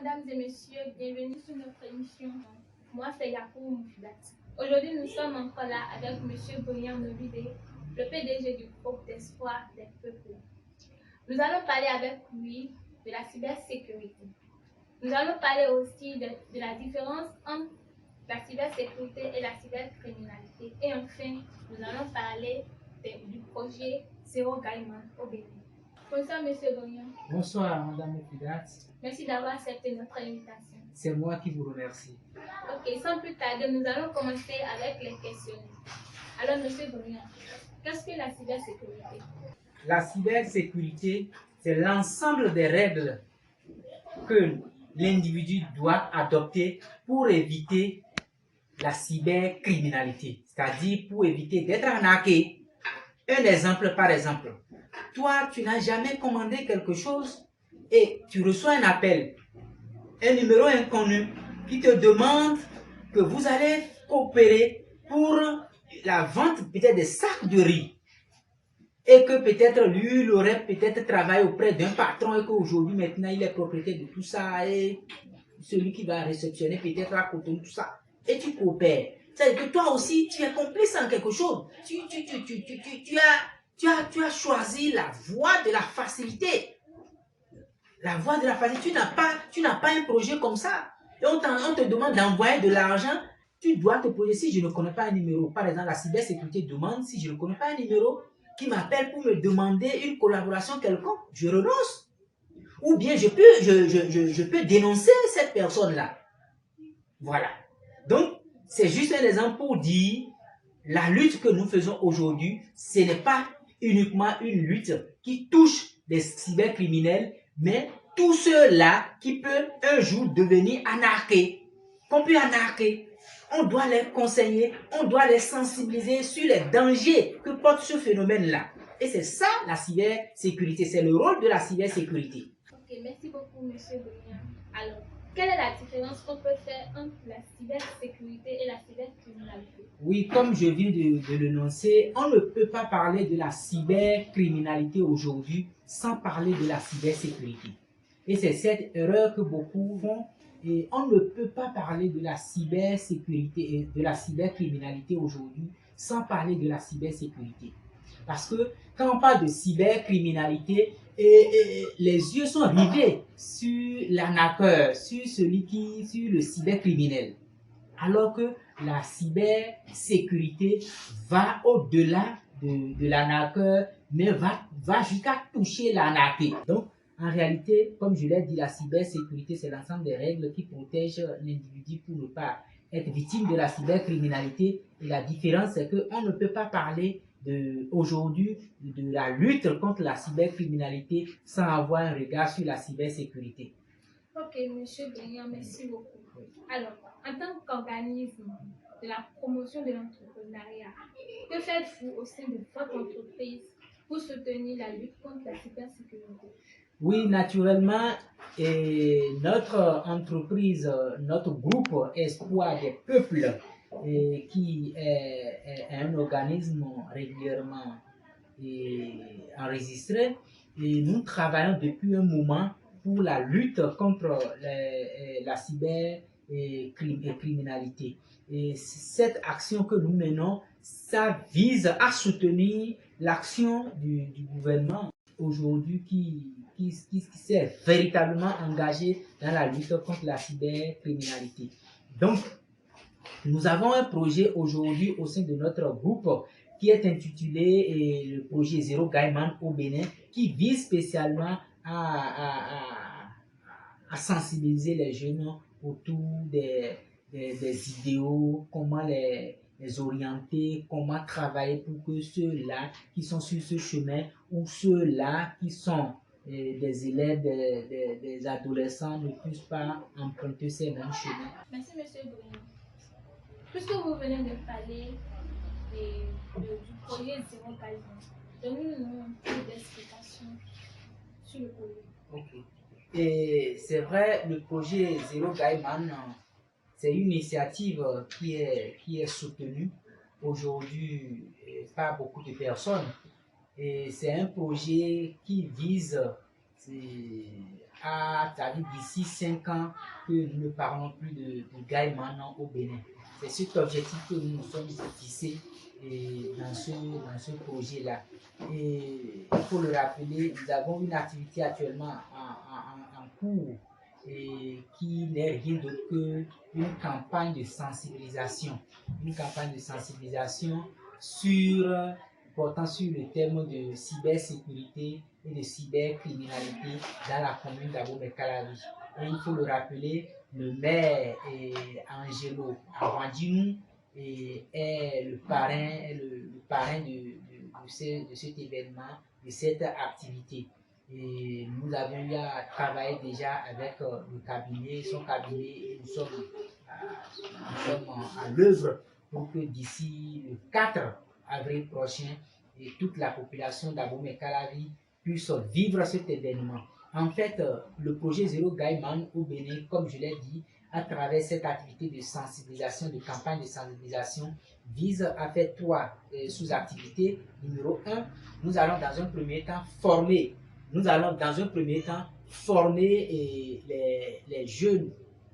mesdames et messieurs, bienvenue sur notre émission. Moi, c'est Yacoub Moufidat. Aujourd'hui, nous sommes encore là avec M. Brian Nobide, le PDG du groupe d'espoir des peuples. Nous allons parler avec lui de la cybersécurité. Nous allons parler aussi de la différence entre la cybersécurité et la cybercriminalité. Et enfin, nous allons parler du projet Zéro Gaiman au Bénin. Bonsoir, M. Brian. Bonsoir, Madame Moufidat. Merci d'avoir accepté notre invitation. C'est moi qui vous remercie. Ok, sans plus tarder, nous allons commencer avec les questions. Alors, M. Brian, qu'est-ce que la cybersécurité? La cybersécurité, c'est l'ensemble des règles que l'individu doit adopter pour éviter la cybercriminalité, c'est-à-dire pour éviter d'être arnaqué. Un exemple par exemple. Toi, tu n'as jamais commandé quelque chose et tu reçois un appel, un numéro inconnu qui te demande que vous allez coopérer pour la vente peut-être des sacs de riz. Et que peut-être lui, il aurait peut-être travaillé auprès d'un patron et qu'aujourd'hui, maintenant, il est propriétaire de tout ça et celui qui va réceptionner peut-être à côté de tout ça. Et tu coopères. C'est-à-dire que toi aussi, tu es complice en quelque chose. Tu as choisi la voie de la facilité. La voie de la facilité. Tu n'as pas un projet comme ça. Et on te demande d'envoyer de l'argent. Tu dois te poser, si je ne connais pas un numéro, par exemple, la cybersécurité demande, si je ne connais pas un numéro qui m'appelle pour me demander une collaboration quelconque, je renonce. Ou bien je peux dénoncer cette personne-là. Voilà. Donc, c'est juste un exemple pour dire, la lutte que nous faisons aujourd'hui, ce n'est pas uniquement une lutte qui touche les cybercriminels, mais tous ceux-là qui peuvent un jour devenir anarchés, qu'on peut anarquer. On doit les conseiller, on doit les sensibiliser sur les dangers que porte ce phénomène-là. Et c'est ça la cybersécurité, c'est le rôle de la cybersécurité. Ok, merci beaucoup, M. Brian. Alors, quelle est la différence qu'on peut faire entre la cybersécurité et la cybercriminalité? Oui, comme je viens de l'énoncer, on ne peut pas parler de la cybercriminalité aujourd'hui sans parler de la cybersécurité. Et c'est cette erreur que beaucoup font. Et on ne peut pas parler de la cybersécurité et de la cybercriminalité aujourd'hui sans parler de la cybersécurité. Parce que quand on parle de cybercriminalité, les yeux sont rivés sur l'arnaqueur, sur le cybercriminel. Alors que la cybersécurité va au-delà de l'arnaqueur, mais va jusqu'à toucher l'arnaqué. Donc, en réalité, comme je l'ai dit, la cybersécurité, c'est l'ensemble des règles qui protègent l'individu pour ne pas être victime de la cybercriminalité. Et la différence, c'est qu'on ne peut pas parler aujourd'hui de la lutte contre la cybercriminalité sans avoir un regard sur la cybersécurité. Ok, M. Brian, merci beaucoup. Alors, en tant qu'organisme de la promotion de l'entrepreneuriat, que faites-vous au sein de votre entreprise pour soutenir la lutte contre la cybersécurité? Oui, naturellement, notre entreprise, notre groupe Espoir des peuples, qui est un organisme régulièrement enregistré, et nous travaillons depuis un moment pour la lutte contre la cybercriminalité. Et cette action que nous menons, ça vise à soutenir l'action du gouvernement aujourd'hui qui s'est véritablement engagé dans la lutte contre la cybercriminalité. Donc, nous avons un projet aujourd'hui au sein de notre groupe qui est intitulé le projet Zéro Gaiman au Bénin, qui vise spécialement à sensibiliser les jeunes autour des idéaux, comment les orienter, comment travailler pour que ceux-là qui sont sur ce chemin ou ceux-là qui sont des élèves, des adolescents ne puissent pas emprunter ces mêmes chemins. Merci, M. Brian. Puisque vous venez de parler du projet Zéro Gaiman, donnez-nous un peu d'explication sur le projet. Ok. Et c'est vrai, le projet Zéro Gaiman, c'est une initiative qui est soutenue aujourd'hui par beaucoup de personnes. Et c'est un projet qui vise c'est-à-dire d'ici 5 ans, que nous ne parlons plus de Gaiman au Bénin. C'est cet objectif que nous nous sommes fixés dans ce projet-là. Et il faut le rappeler, nous avons une activité actuellement en cours et qui n'est rien d'autre qu'une campagne de sensibilisation. Une campagne de sensibilisation portant sur le thème de cybersécurité et de cybercriminalité dans la commune d'Abomey-Calavi. Et il faut le rappeler, le maire Angelo Arwandinu est le parrain de cet événement, de cette activité. Et nous avions eu à travailler déjà avec le cabinet, son cabinet, et nous sommes à l'œuvre pour que d'ici le 4 avril prochain, et toute la population d'Abomey-Calavi puisse vivre cet événement. En fait, le projet Zéro Gaiman au Bénin, comme je l'ai dit, à travers cette activité de sensibilisation, de campagne de sensibilisation, vise à faire 3 sous-activités. Numéro 1, nous allons dans un premier temps former les jeunes,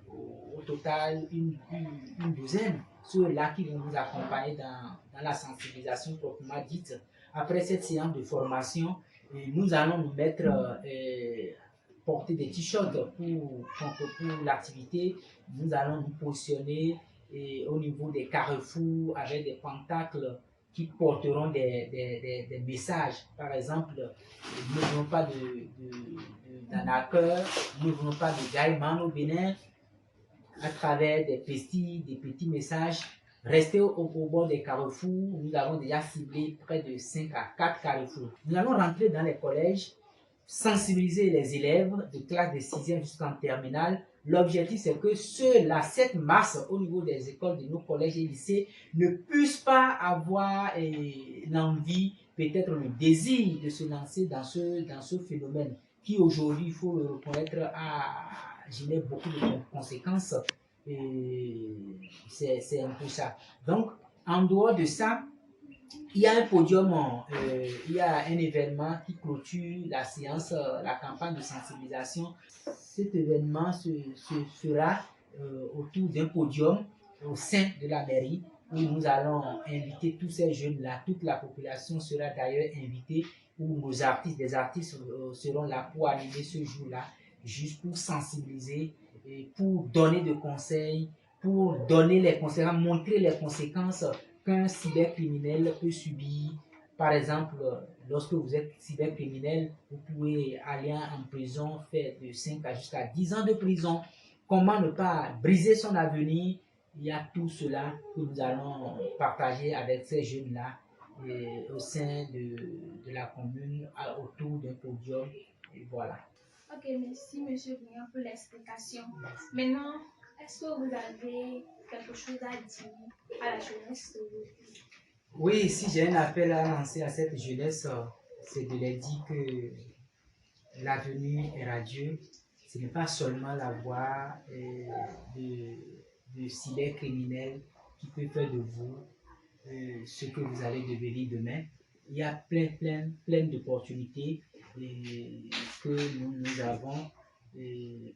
au total une douzaine, ceux-là qui vont nous accompagner dans la sensibilisation proprement dite. Après cette séance de formation, nous allons nous mettre porter des t-shirts pour l'activité. Nous allons nous positionner au niveau des carrefours avec des pantacles qui porteront des messages. Par exemple, nous ne voulons pas d'arnaqueurs, nous ne voulons pas de Gaiman au Bénin, à travers des petits messages. Restez au bord des carrefours. Nous avons déjà ciblé près de 5 à 4 carrefours. Nous allons rentrer dans les collèges, sensibiliser les élèves de classe de 6e jusqu'en terminale. L'objectif, c'est que cette masse au niveau des écoles de nos collèges et lycées ne puisse pas avoir l'envie, peut-être le désir de se lancer dans ce phénomène qui aujourd'hui, il faut le reconnaître, génère beaucoup de conséquences. Et c'est un peu ça. Donc, en dehors de ça, il y a un podium, il y a un événement qui clôture la séance, la campagne de sensibilisation. Cet événement se fera autour d'un podium au sein de la mairie où nous allons inviter tous ces jeunes-là. Toute la population sera d'ailleurs invitée, où des artistes seront là pour animer ce jour-là, juste pour sensibiliser et pour donner des conseils, montrer les conséquences qu'un cybercriminel peut subir. Par exemple, lorsque vous êtes cybercriminel, vous pouvez aller en prison, faire de 5 à jusqu'à 10 ans de prison. Comment ne pas briser son avenir? Il y a tout cela que nous allons partager avec ces jeunes-là au sein de la commune, autour d'un podium. Et voilà. Ok, merci M. Briand pour l'explication. Maintenant, est-ce que vous avez quelque chose à dire à la jeunesse aujourd'hui? Oui, si j'ai un appel à lancer à cette jeunesse, c'est de leur dire que l'avenir est radieux. Ce n'est pas seulement la voie de cybercriminel qui peut faire de vous ce que vous allez devenir demain. Il y a plein d'opportunités que nous avons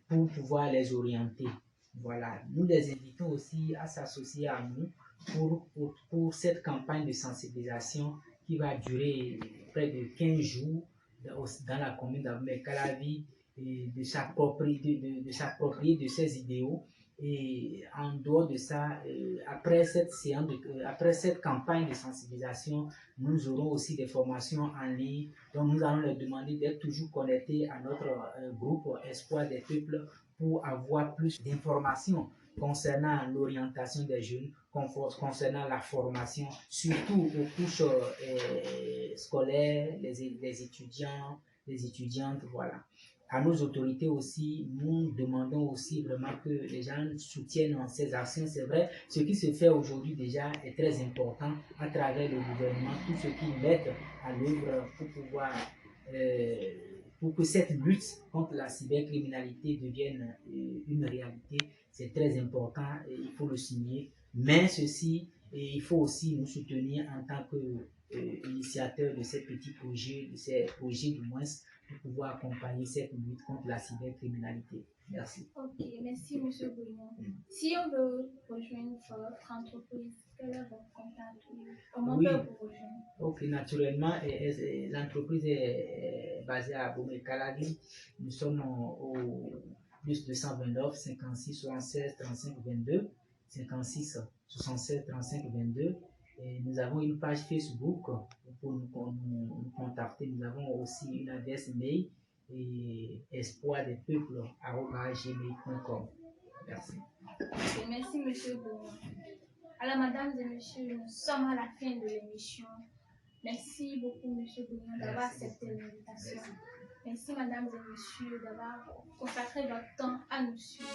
pour pouvoir les orienter. Voilà. Nous les invitons aussi à s'associer à nous pour cette campagne de sensibilisation qui va durer près de 15 jours dans la commune d'Abomey-Calavi, de s'approprier de ces idéaux. Et en dehors de ça, après cette campagne de sensibilisation, nous aurons aussi des formations en ligne. Donc nous allons leur demander d'être toujours connectés à notre groupe Espoir des peuples pour avoir plus d'informations concernant l'orientation des jeunes, concernant la formation, surtout aux couches scolaires, les étudiants, les étudiantes, voilà. À nos autorités aussi, nous demandons aussi vraiment que les gens soutiennent ces actions. C'est vrai, ce qui se fait aujourd'hui déjà est très important à travers le gouvernement, tout ce qu'ils mettent à l'œuvre pour que cette lutte contre la cybercriminalité devienne une réalité. C'est très important et il faut le signer. Mais il faut aussi nous soutenir en tant qu'initiateurs de ces petits projets, de ces projets du moins, pour pouvoir accompagner cette lutte contre la cybercriminalité. Merci. Ok, merci Monsieur Bouillon. Si on veut rejoindre votre entreprise, quel est votre contact? Comment Oui. on peut vous rejoindre? Ok, naturellement, l'entreprise est basée à Abomey-Calavi. Nous sommes au plus 229 56 76 35 22. 56 76 35 22. Et nous avons une page Facebook pour nous contacter. Nous avons aussi une adresse mail et espoirdespeuples@gmail.com. Merci. Ok, merci Monsieur Bouillon. Alors, mesdames et messieurs, nous sommes à la fin de l'émission. Merci beaucoup, Monsieur Bouillon, d'avoir accepté l'invitation. Merci, mesdames et messieurs, d'avoir consacré votre temps à nous suivre.